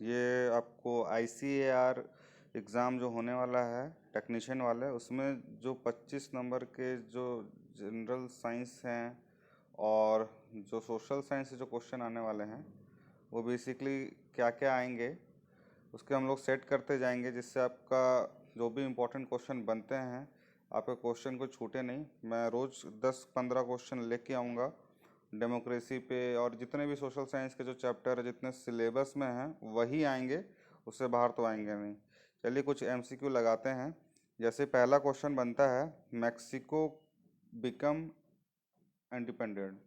ये आपको ICAR exam जो होने वाला है टेक्नीशियन वाले, उसमें जो 25 नंबर के जो जनरल साइंस हैं और जो सोशल साइंस से जो क्वेश्चन आने वाले हैं वो बेसिकली क्या क्या आएंगे उसके हम लोग सेट करते जाएंगे, जिससे आपका जो भी इम्पोर्टेंट क्वेश्चन बनते हैं आपके क्वेश्चन को छूटे नहीं। मैं रोज़ 10-15 क्वेश्चन लेके आऊँगा डेमोक्रेसी पे, और जितने भी सोशल साइंस के जो चैप्टर है जितने सिलेबस में हैं वही आएंगे, उससे बाहर तो आएंगे नहीं। चलिए कुछ MCQ लगाते हैं। जैसे पहला क्वेश्चन बनता है, मैक्सिको बिकम इंडिपेंडेंट,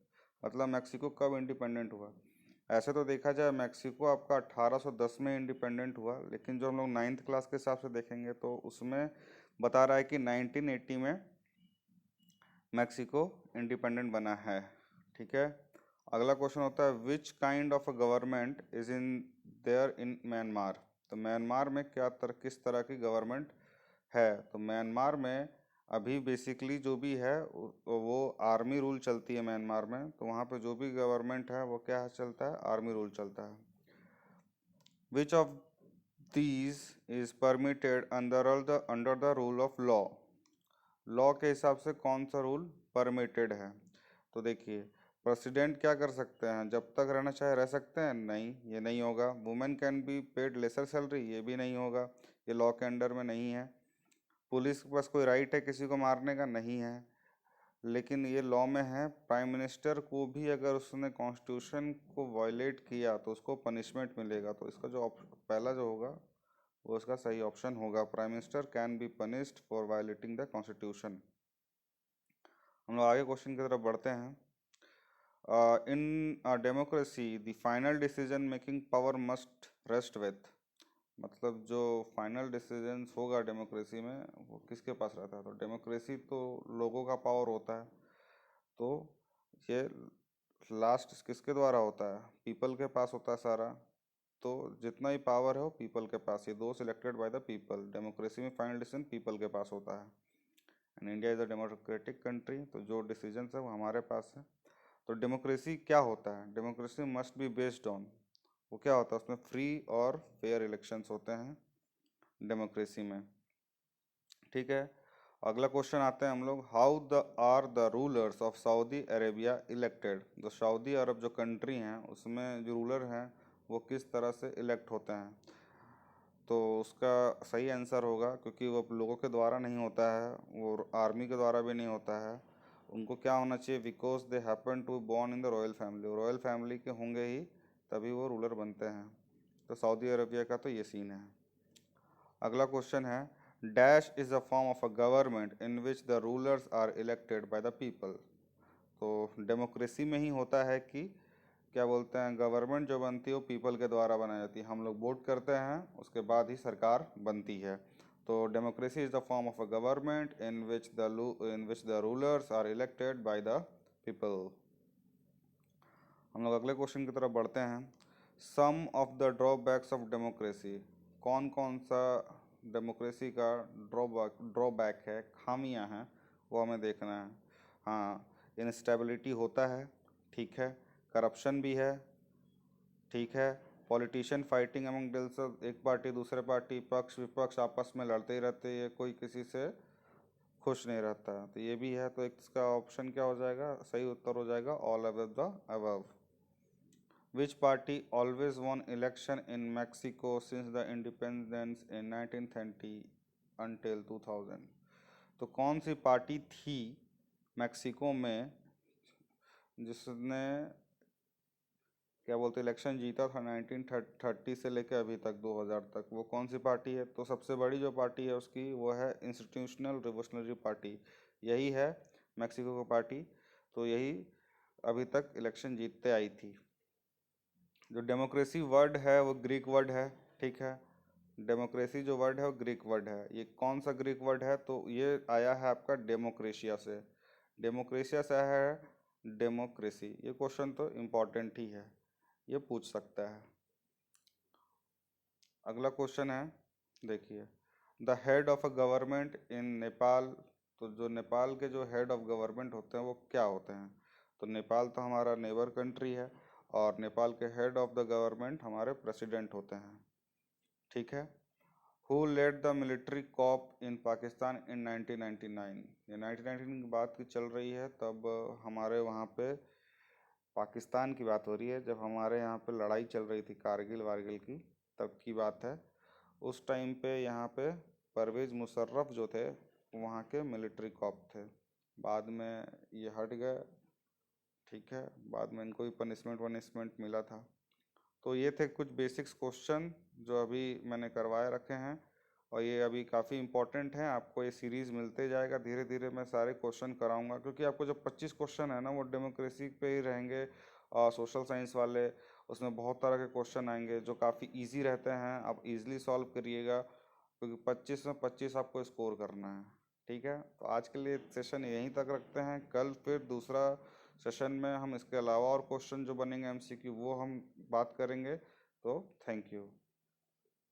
मतलब मैक्सिको कब इंडिपेंडेंट हुआ। ऐसे तो देखा जाए मैक्सिको आपका 1810 में इंडिपेंडेंट हुआ, लेकिन जो हम लोग 9th क्लास के हिसाब से देखेंगे तो उसमें बता रहा है कि 1980 में मैक्सिको इंडिपेंडेंट बना है। ठीक है। अगला क्वेश्चन होता है, which kind of a government is in there in Myanmar. तो म्यांमार में किस तरह की गवर्नमेंट है। तो म्यांमार में अभी बेसिकली जो भी है वो आर्मी रूल चलती है म्यांमार में। तो वहाँ पे जो भी गवर्नमेंट है वो क्या चलता है, आर्मी रूल चलता है। Which of these is permitted under the rule of law. Law के हिसाब से कौन सा रूल परमिटेड है। तो देखिए, प्रेसिडेंट क्या कर सकते हैं, जब तक रहना चाहे रह सकते हैं, नहीं ये नहीं होगा। Women can be paid lesser salary, ये भी नहीं होगा, ये लॉ के अंडर में नहीं है। पुलिस के पास कोई राइट है किसी को मारने का, नहीं है, लेकिन ये लॉ में है। प्राइम मिनिस्टर को भी अगर उसने कॉन्स्टिट्यूशन को वायलेट किया तो उसको पनिशमेंट मिलेगा। तो इसका जो पहला जो होगा वो उसका सही ऑप्शन होगा, prime minister can be punished for violating the constitution. हम लोग आगे क्वेश्चन की तरफ बढ़ते हैं। In democracy the final decision making power must rest with, मतलब जो फाइनल डिसीजंस होगा डेमोक्रेसी में वो किसके पास रहता है। तो डेमोक्रेसी तो लोगों का पावर होता है, तो ये लास्ट किसके द्वारा होता है, पीपल के पास होता है सारा। तो जितना ही पावर है वो पीपल के पास, ये दो selected by the people. Democracy में फाइनल डिसीजन पीपल के पास होता है। And India is a democratic country, तो जो डिसीजन है वो हमारे पास है। तो डेमोक्रेसी क्या होता है, democracy must be based on, वो क्या होता है, उसमें फ्री और फेयर इलेक्शंस होते हैं डेमोक्रेसी में। ठीक है। अगला क्वेश्चन आते हैं हम लोग, how the are the rulers of Saudi Arabia elected. जो सऊदी अरब जो कंट्री हैं उसमें जो रूलर हैं वो किस तरह से इलेक्ट होते हैं। तो उसका सही आंसर होगा, क्योंकि वो लोगों के द्वारा नहीं होता है, वो आर्मी के द्वारा भी नहीं होता है। उनको क्या होना चाहिए, because they happen to born in the royal family, royal family के होंगे ही तभी वो रूलर बनते हैं। तो सऊदी अरबिया का तो ये सीन है। अगला क्वेश्चन है, dash is a form of a government in which the rulers are elected by the people. तो डेमोक्रेसी में ही होता है कि क्या बोलते हैं, गवर्नमेंट जो बनती है वो पीपल के द्वारा बनाई जाती है, हम लोग वोट करते हैं उसके बाद ही सरकार बनती है। तो democracy is the form of a government in which the rulers are elected by the people. हम लोग अगले क्वेश्चन की तरफ बढ़ते हैं, some of the drawbacks of democracy. कौन कौन सा डेमोक्रेसी का ड्रॉबैक है, खामियां हैं, वो हमें देखना है। हाँ, इंस्टेबिलिटी होता है, ठीक है, करप्शन भी है, ठीक है, पॉलिटिशियन फाइटिंग अमंग दिलसेल्फ, एक पार्टी दूसरे पार्टी, पक्ष विपक्ष आपस में लड़ते ही रहते हैं, कोई किसी से खुश नहीं रहता, तो ये भी है। तो एक इसका ऑप्शन क्या हो जाएगा, सही उत्तर हो जाएगा all of the above. Which party always won election in Mexico since the independence in 1930 until 2000। तो कौन सी पार्टी थी मैक्सिको में जिसने क्या बोलते इलेक्शन जीता था 1930 से लेकर अभी तक 2000 तक, वो कौन सी पार्टी है। तो सबसे बड़ी जो पार्टी है उसकी वो है इंस्टीट्यूशनल रिवोल्यूशनरी पार्टी, यही है मैक्सिको की पार्टी। तो यही अभी तक इलेक्शन जीतते आई थी। जो डेमोक्रेसी वर्ड है वो ग्रीक वर्ड है, ठीक है, डेमोक्रेसी जो वर्ड है वो ग्रीक वर्ड है। ये कौन सा ग्रीक वर्ड है, तो ये आया है आपका डेमोक्रेशिया से, डेमोक्रेशिया से आया है डेमोक्रेसी। ये क्वेश्चन तो इम्पोर्टेंट ही है, ये पूछ सकता है। अगला क्वेश्चन है, देखिए, the head of a government इन नेपाल। तो जो नेपाल के जो हेड ऑफ गवर्नमेंट होते हैं वो क्या होते हैं। तो नेपाल तो हमारा नेबर कंट्री है, और नेपाल के हेड ऑफ द गवर्नमेंट हमारे प्रेसिडेंट होते हैं। ठीक है। Who led the military coup in Pakistan in 1999? ये 1999 की बात की चल रही है, तब हमारे वहाँ पे पाकिस्तान की बात हो रही है, जब हमारे यहाँ पे लड़ाई चल रही थी कारगिल वारगिल की, तब की बात है। उस टाइम पे यहाँ पे परवेज़ मुशर्रफ जो थे वहाँ के मिलिट्री कॉप थे। बाद में ये हट गए। ठीक है, बाद में इनको भी पनिशमेंट वनिशमेंट मिला था। तो ये थे कुछ बेसिक्स क्वेश्चन जो अभी मैंने करवाए रखे हैं, और ये अभी काफ़ी इंपॉर्टेंट हैं। आपको ये सीरीज़ मिलते जाएगा, धीरे धीरे मैं सारे क्वेश्चन कराऊंगा, क्योंकि आपको जो 25 क्वेश्चन है ना वो डेमोक्रेसी पे ही रहेंगे और सोशल साइंस वाले, उसमें बहुत तरह के क्वेश्चन आएंगे जो काफ़ी इजी रहते हैं। आप इजीली सॉल्व करिएगा, क्योंकि 25 में 25 आपको स्कोर करना है। ठीक है, तो आज के लिए सेशन यहीं तक रखते हैं। कल फिर दूसरा सेशन में हम इसके अलावा और क्वेश्चन जो बनेंगे एमसीक्यू वो हम बात करेंगे। तो थैंक यू।